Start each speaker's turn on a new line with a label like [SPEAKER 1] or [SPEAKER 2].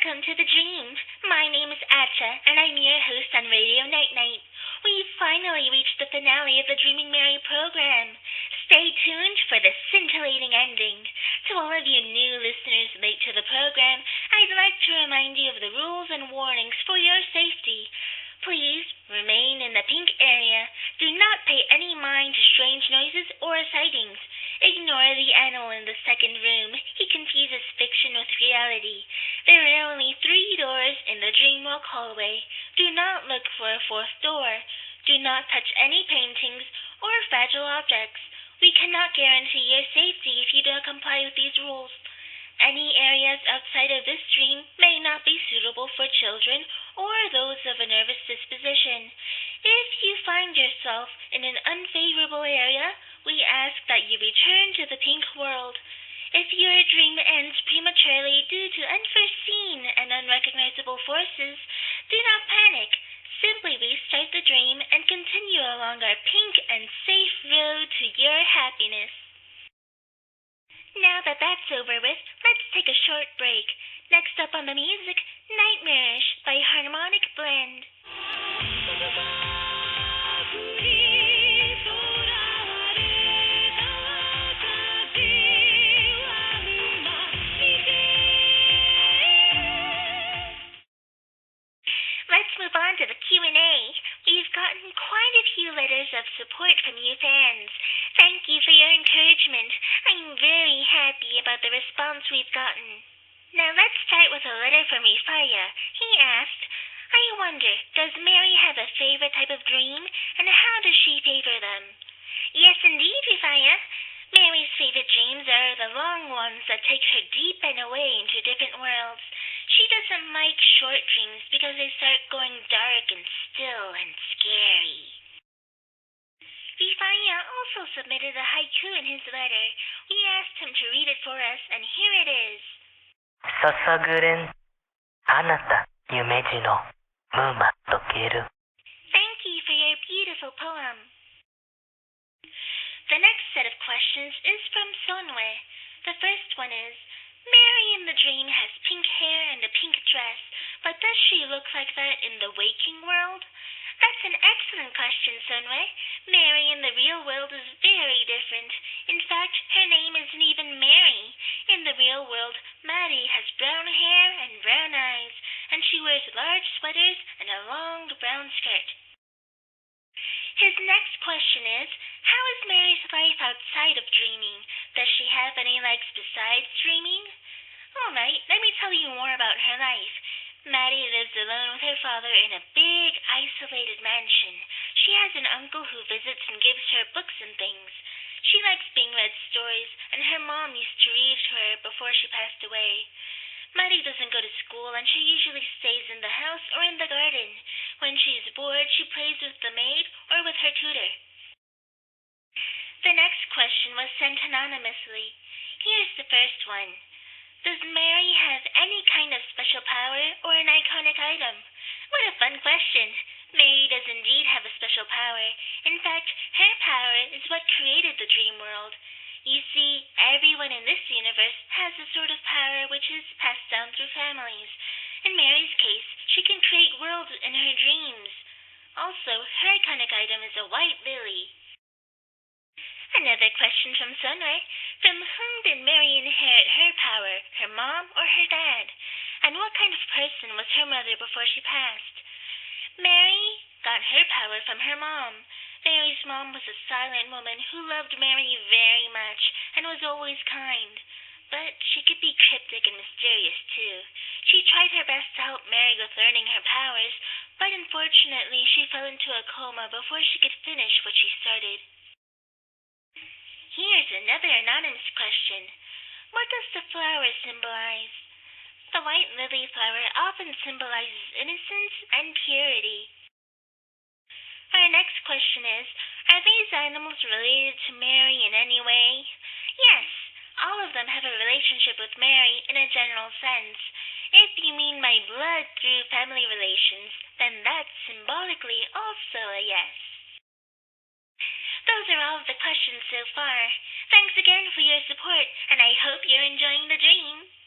[SPEAKER 1] welcome to The Dream. My name is Accha, and I'm your host on Radio Night Night. We've finally reached the finale of the Dreaming Mary program. Stay tuned for the scintillating ending. To all of you new listeners late to the program, I'd like to remind you of the rules and warnings for your safety. Please remain in the pink area. Do not pay any mind to strange noises or sightings. Ignore the animal in the second room. He confuses fiction with reality. There are only 3 doors in the Dreamwalk hallway. Do not look for a fourth door. Do not touch any paintings or fragile objects. We cannot guarantee your safety if you don't comply with these rules. Any areas outside of this dream may not be suitable for children or those of a nervous disposition. If you find yourself in an unfavorable area, we ask that you return to the pink world. If your dream ends prematurely due to unforeseen and unrecognizable forces, do not panic. Simply restart the dream and continue along our pink and safe road to your happiness. Now that that's over with, let's take a short break. Next up on the music, Nightmarish by Harmonic Blend. Let's move on to the Q&A. We've gotten quite a few letters of support from you fans. Thank you for your encouragement. I'm very happy about the response we've gotten. Now let's start with a letter from Rifaya. He asked, I wonder, does Mary have a favorite type of dream, and how does she favor them? Yes, indeed, Rifaya. Mary's favorite dreams are the long ones that take her deep and away into different worlds. She doesn't like short dreams because they start going dark and still and scary. Rifaya also submitted a haiku in his letter. We asked him to read it for us, and here it is.
[SPEAKER 2] ささぐれんあなた夢路のムーマとける
[SPEAKER 1] Thank you for your beautiful poem. The next set of questions is from Sonwe. The first one is, Mary in the dream has pink hair and a pink dress, but does she look like that in the waking world? That's an excellent question, Sonwe. Mary in the real world is very different. In fact, her name isn't even Mary. In the real world, Maddie has brown hair and brown eyes, and she wears large sweaters and a long brown skirt. His next question is, how is Mary's life outside of dreaming? Does she have any likes besides dreaming? Alright, let me tell you more about her life. Maddie lives alone with her father in a big, isolated mansion. She has an uncle who visits and gives her books and things. She likes being read stories, and her mom used to read to her before she passed away. Maddie doesn't go to school, and she usually stays in the house or in the garden. When she's bored, she plays with the maid or with her tutor. The next question was sent anonymously. Here's the first one. Does Mary have any kind of special power or an iconic item? What a fun question. Mary does indeed have a special power. In fact, her power is what created the dream world. You see, everyone in this universe has a sort of power which is passed down through families. In Mary's case, she can create worlds in her dreams. Also, her iconic item is a white lily. Another question from Sunray. From whom did Mary inherit her power, her mom or her dad? And what kind of person was her mother before she passed? Mary got her power from her mom. Mary's mom was a silent woman who loved Mary very much and was always kind. But she could be cryptic and mysterious too. She tried her best to help Mary with learning her powers, but unfortunately she fell into a coma before she could finish what she started. Here's another anonymous question. What does the flower symbolize? The white lily flower often symbolizes innocence and purity. Our next question is, are these animals related to Mary in any way? Yes, all of them have a relationship with Mary in a general sense. If you mean by blood through family relations, then that's symbolically also a yes. Those are all of the questions so far. Thanks again for your support, and I hope you're enjoying the dream.